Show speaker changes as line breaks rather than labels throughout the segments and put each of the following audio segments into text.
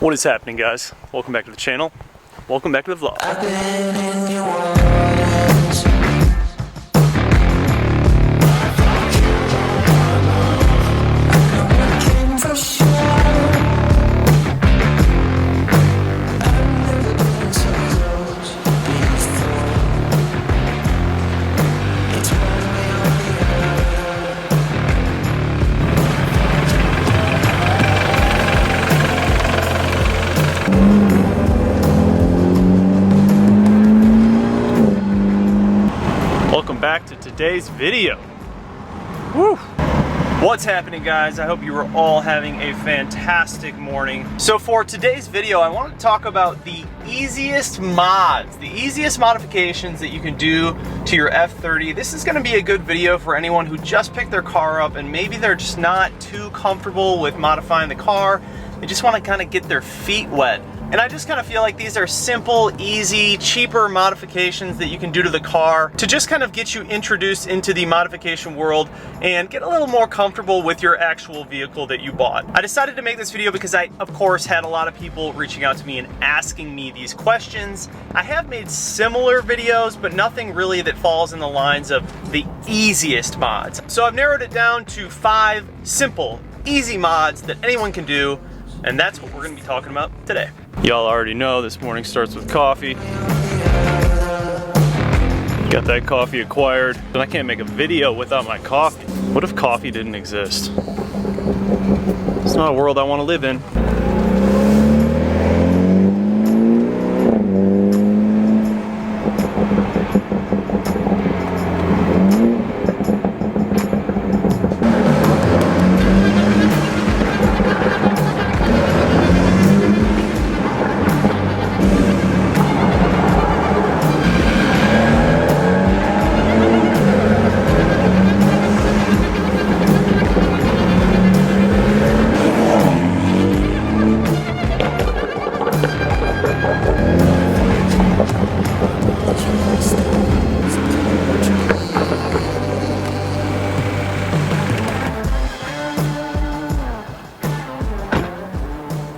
What is happening, guys? Welcome back to the channel. Welcome back to the vlog.
I've been in your waters. I'm looking for sure. I've never been so close before. It's one way or the
Welcome back to today's video. Woo! What's happening, guys? I hope you are all having a fantastic morning. So for today's video, I want to talk about the easiest mods, the easiest modifications that you can do to your F30. This is going to be a good video for anyone who just picked their car up and maybe they're just not too comfortable with modifying the car. They just want to kind of get their feet wet. And I just kind of feel like these are simple, easy, cheaper modifications that you can do to the car to just kind of get you introduced into the modification world and get a little more comfortable with your actual vehicle that you bought. I decided to make this video because I, of course, had a lot of people reaching out to me and asking me these questions. I have made similar videos, but nothing really that falls in the lines of the easiest mods. So I've narrowed it down to 5 simple, easy mods that anyone can do, and that's what we're going to be talking about today. Y'all already know this morning starts with coffee. Got that coffee acquired. And I can't make a video without my coffee. What if coffee didn't exist? It's not a world I want to live in.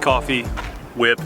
Coffee, whip,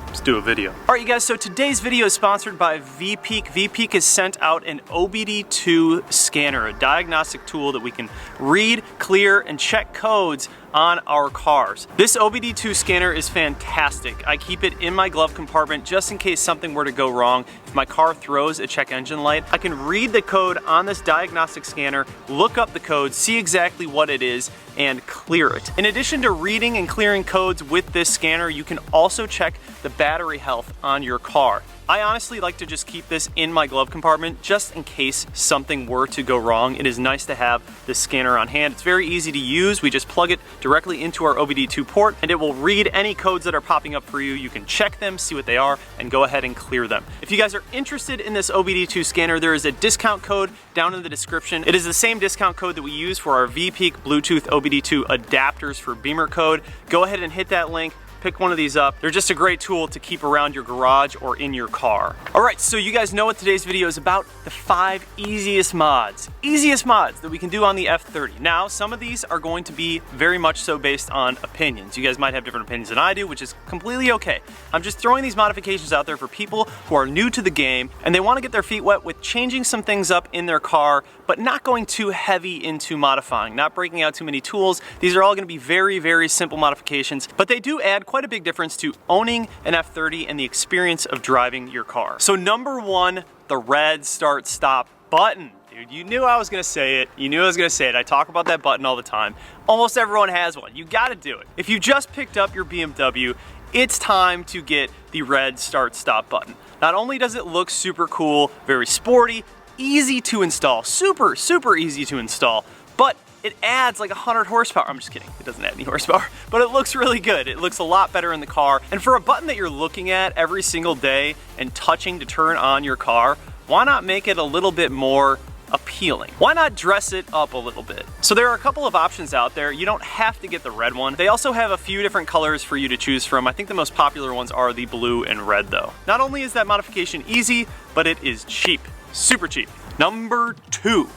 let's do a video. All right, you guys, so today's video is sponsored by VPeak. VPeak has sent out an OBD2 scanner, a diagnostic tool that we can read, clear, and check codes on our cars. This OBD2 scanner is fantastic. I keep it in my glove compartment just in case something were to go wrong. If my car throws a check engine light, I can read the code on this diagnostic scanner, look up the code, see exactly what it is, and clear it. In addition to reading and clearing codes with this scanner, you can also check the battery health on your car. I honestly like to just keep this in my glove compartment just in case something were to go wrong. It is nice to have this scanner on hand. It's very easy to use. We just plug it directly into our OBD2 port and it will read any codes that are popping up for you. You can check them, see what they are, and go ahead and clear them. If you guys are interested in this OBD2 scanner, there is a discount code down in the description. It is the same discount code that we use for our VPeak Bluetooth OBD2 adapters for Bimmercode. Go ahead and hit that link. Pick one of these up. They're just a great tool to keep around your garage or in your car. All right, so you guys know what today's video is about, the 5 easiest mods that we can do on the F30. Now, some of these are going to be very much so based on opinions. You guys might have different opinions than I do, which is completely okay. I'm just throwing these modifications out there for people who are new to the game and they want to get their feet wet with changing some things up in their car, but not going too heavy into modifying, not breaking out too many tools. These are all going to be very, very simple modifications, but they do add quite a big difference to owning an F30 and the experience of driving your car. So number 1, the red start stop button. Dude, you knew I was gonna say it. You knew I was gonna say it. I talk about that button all the time. Almost everyone has one. You gotta do it. If you just picked up your BMW, it's time to get the red start stop button. Not only does it look super cool, very sporty, easy to install, super easy to install, but it adds like 100 horsepower. I'm just kidding, it doesn't add any horsepower, but it looks really good. It looks a lot better in the car. And for a button that you're looking at every single day and touching to turn on your car, why not make it a little bit more appealing? Why not dress it up a little bit? So there are a couple of options out there. You don't have to get the red one. They also have a few different colors for you to choose from. I think the most popular ones are the blue and red though. Not only is that modification easy, but it is cheap, super cheap. Number 2.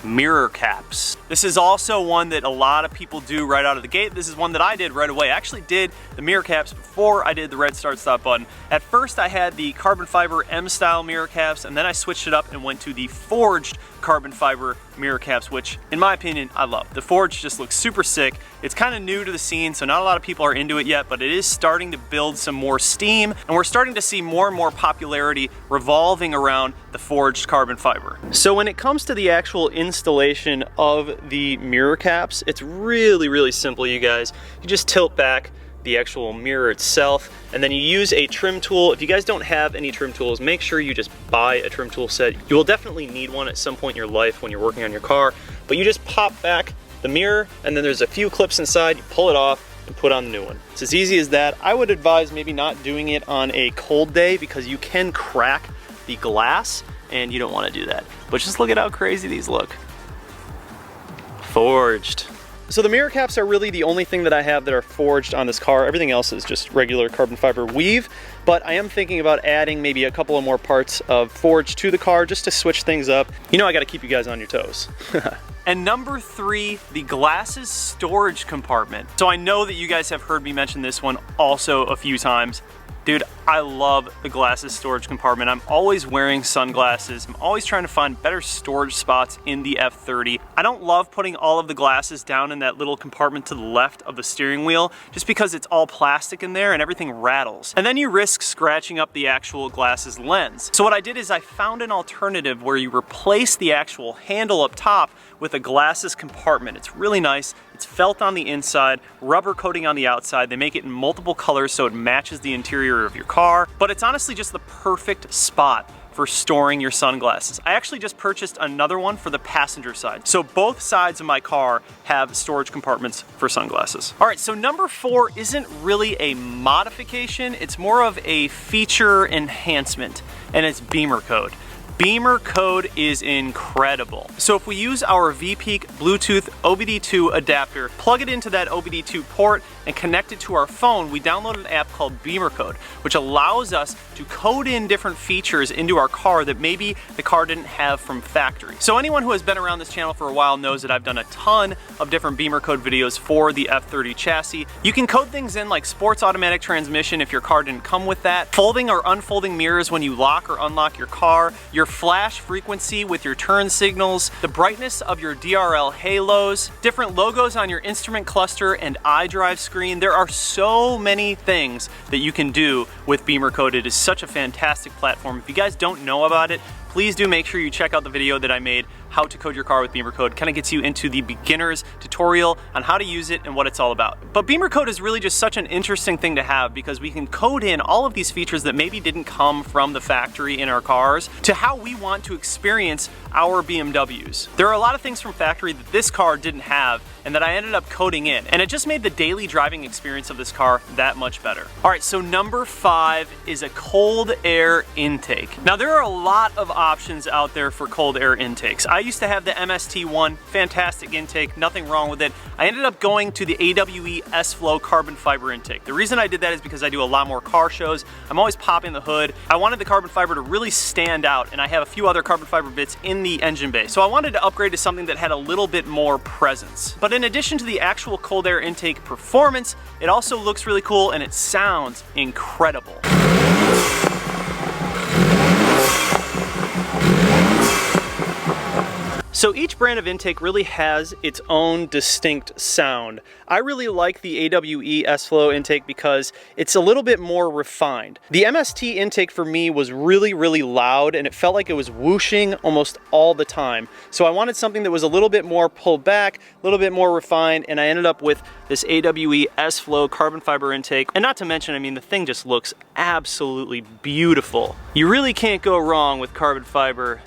mirror caps. This is also one that a lot of people do right out of the gate. This is one that I did right away. I actually did the mirror caps before I did the red start stop button. At first I had the carbon fiber M style mirror caps, and then I switched it up and went to the forged carbon fiber mirror caps, which in my opinion I love. The forged just looks super sick. It's kind of new to the scene, so not a lot of people are into it yet, but it is starting to build some more steam, and we're starting to see more and more popularity revolving around the forged carbon fiber. So when it comes to the actual installation of the mirror caps, it's really simple, you guys. You just tilt back the actual mirror itself, and then you use a trim tool. If you guys don't have any trim tools, make sure you just buy a trim tool set. You will definitely need one at some point in your life when you're working on your car, but you just pop back the mirror, and then there's a few clips inside, you pull it off and put on the new one. It's as easy as that. I would advise maybe not doing it on a cold day because you can crack the glass and you don't want to do that. But just look at how crazy these look. Forged. So the mirror caps are really the only thing that I have that are forged on this car. Everything else is just regular carbon fiber weave, but I am thinking about adding maybe a couple of more parts of forged to the car just to switch things up. You know I gotta keep you guys on your toes. And number 3, the glasses storage compartment. So I know that you guys have heard me mention this one also a few times. Dude, I love the glasses storage compartment. I'm always wearing sunglasses. I'm always trying to find better storage spots in the F30. I don't love putting all of the glasses down in that little compartment to the left of the steering wheel, just because it's all plastic in there and everything rattles. And then you risk scratching up the actual glasses lens. So what I did is I found an alternative where you replace the actual handle up top with a glasses compartment. It's really nice. It's felt on the inside, rubber coating on the outside. They make it in multiple colors so it matches the interior of your car, but it's honestly just the perfect spot for storing your sunglasses. I actually just purchased another one for the passenger side. So both sides of my car have storage compartments for sunglasses. All right, so number 4 isn't really a modification, it's more of a feature enhancement, and it's Bimmercode. Bimmercode is incredible. So if we use our VPeak Bluetooth OBD2 adapter, plug it into that OBD2 port, and connect it to our phone, we download an app called Bimmercode, which allows us to code in different features into our car that maybe the car didn't have from factory. So anyone who has been around this channel for a while knows that I've done a ton of different Bimmercode videos for the F30 chassis. You can code things in like sports automatic transmission if your car didn't come with that, folding or unfolding mirrors when you lock or unlock your car, your flash frequency with your turn signals, the brightness of your DRL halos, different logos on your instrument cluster and iDrive screen. There are so many things that you can do with Bimmercode. It is such a fantastic platform. If you guys don't know about it, please do make sure you check out the video that I made, how to code your car with Bimmercode. Kind of gets you into the beginner's tutorial on how to use it and what it's all about. But Bimmercode is really just such an interesting thing to have because we can code in all of these features that maybe didn't come from the factory in our cars to how we want to experience our BMWs. There are a lot of things from factory that this car didn't have and that I ended up coding in, and it just made the daily driving experience of this car that much better. All right, so number 5 is a cold air intake. Now there are a lot of options out there for cold air intakes. I used to have the MST1, fantastic intake, nothing wrong with it. I ended up going to the AWE S-Flow carbon fiber intake. The reason I did that is because I do a lot more car shows. I'm always popping the hood. I wanted the carbon fiber to really stand out, and I have a few other carbon fiber bits in the engine bay. So I wanted to upgrade to something that had a little bit more presence. But in addition to the actual cold air intake performance, it also looks really cool and it sounds incredible. So each brand of intake really has its own distinct sound. I really like the AWE S-Flow intake because it's a little bit more refined. The MST intake for me was really loud and it felt like it was whooshing almost all the time. So I wanted something that was a little bit more pulled back, a little bit more refined, and I ended up with this AWE S-Flow carbon fiber intake. And not to mention, I mean, the thing just looks absolutely beautiful. You really can't go wrong with carbon fiber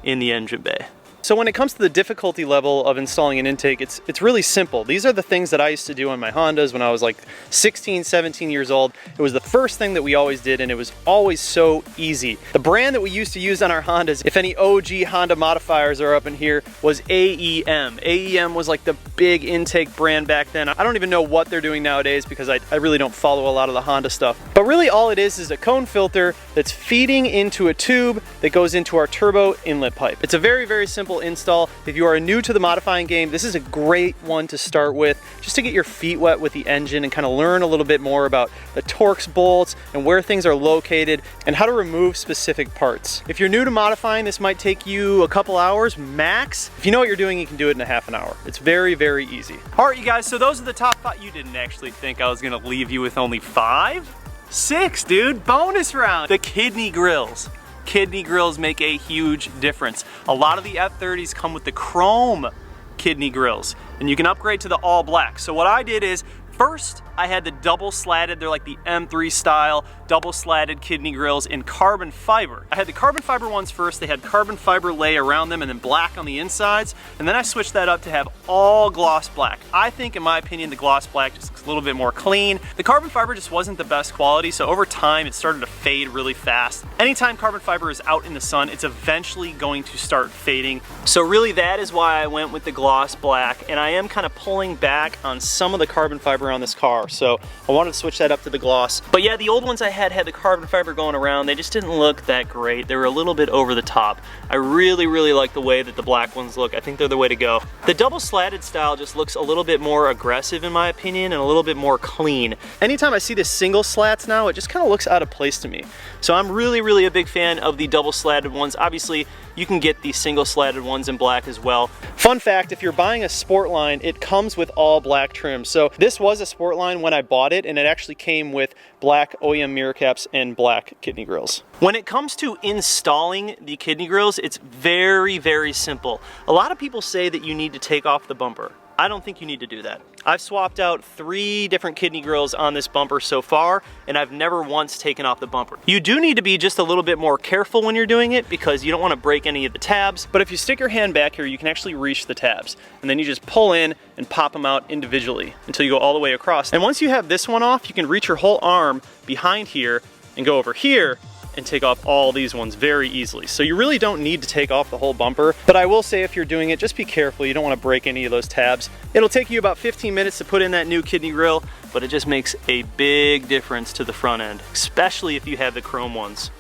in the engine bay. So when it comes to the difficulty level of installing an intake, it's really simple. These are the things that I used to do on my Hondas when I was like 16, 17 years old. It was the first thing that we always did, and it was always so easy. The brand that we used to use on our Hondas, if any OG Honda modifiers are up in here, was AEM. AEM was like the big intake brand back then. I don't even know what they're doing nowadays because I really don't follow a lot of the Honda stuff. But really all it is a cone filter that's feeding into a tube that goes into our turbo inlet pipe. It's a very simple install. If you are new to the modifying game, this is a great one to start with, just to get your feet wet with the engine and kind of learn a little bit more about the Torx bolts and where things are located and how to remove specific parts. If you're new to modifying, this might take you a couple hours max. If you know what you're doing, you can do it in a half an hour. It's very, very easy. All right, you guys, so those are the top 5. You didn't actually think I was gonna leave you with only 5? 6, dude, bonus round. The kidney grills. Kidney grills make a huge difference. A lot of the F30s come with the chrome kidney grills, and you can upgrade to the all black. So what I did is, first, I had the double slatted, they're like the M3 style, double slatted kidney grills in carbon fiber. I had the carbon fiber ones first, they had carbon fiber lay around them and then black on the insides, and then I switched that up to have all gloss black. I think, in my opinion, the gloss black just looks a little bit more clean. The carbon fiber just wasn't the best quality, so over time it started to fade really fast. Anytime carbon fiber is out in the sun, it's eventually going to start fading. So really that is why I went with the gloss black, and I am kind of pulling back on some of the carbon fiber on this car. So I wanted to switch that up to the gloss. But yeah, the old ones I had the carbon fiber going around. They just didn't look that great. They were a little bit over the top. I really, really like the way that the black ones look. I think they're the way to go. The double slatted style just looks a little bit more aggressive in my opinion and a little bit more clean. Anytime I see the single slats now, it just kind of looks out of place to me. So I'm really, really a big fan of the double slatted ones. Obviously, you can get the single slatted ones in black as well. Fun fact, if you're buying a sport line, it comes with all black trim. So this was a sport line when I bought it, and it actually came with black OEM mirror caps and black kidney grills. When it comes to installing the kidney grills, it's very, very simple. A lot of people say that you need to take off the bumper. I don't think you need to do that. I've swapped out 3 different kidney grills on this bumper so far, and I've never once taken off the bumper. You do need to be just a little bit more careful when you're doing it because you don't want to break any of the tabs, but if you stick your hand back here, you can actually reach the tabs, and then you just pull in and pop them out individually until you go all the way across. And once you have this one off, you can reach your whole arm behind here and go over here and take off all these ones very easily. So you really don't need to take off the whole bumper, but I will say if you're doing it, just be careful. You don't want to break any of those tabs. It'll take you about 15 minutes to put in that new kidney grill, but it just makes a big difference to the front end, especially if you have the chrome ones.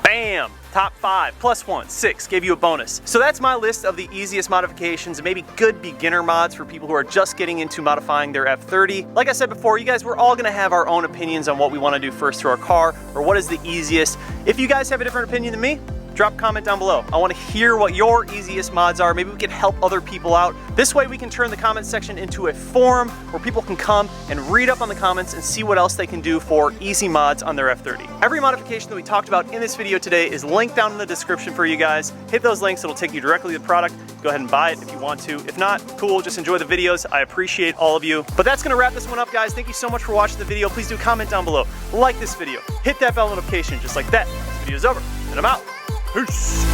Bam! Top 5 plus 1, 6, gave you a bonus. So that's my list of the easiest modifications and maybe good beginner mods for people who are just getting into modifying their F30. Like I said before, you guys, we're all gonna have our own opinions on what we wanna do first to our car or what is the easiest. If you guys have a different opinion than me, drop a comment down below. I want to hear what your easiest mods are. Maybe we can help other people out. This way we can turn the comment section into a forum where people can come and read up on the comments and see what else they can do for easy mods on their F30. Every modification that we talked about in this video today is linked down in the description for you guys. Hit those links, it'll take you directly to the product. Go ahead and buy it if you want to. If not, cool, just enjoy the videos. I appreciate all of you. But that's gonna wrap this one up, guys. Thank you so much for watching the video. Please do comment down below. Like this video. Hit that bell notification just like that. This video's over, and I'm out. Peace.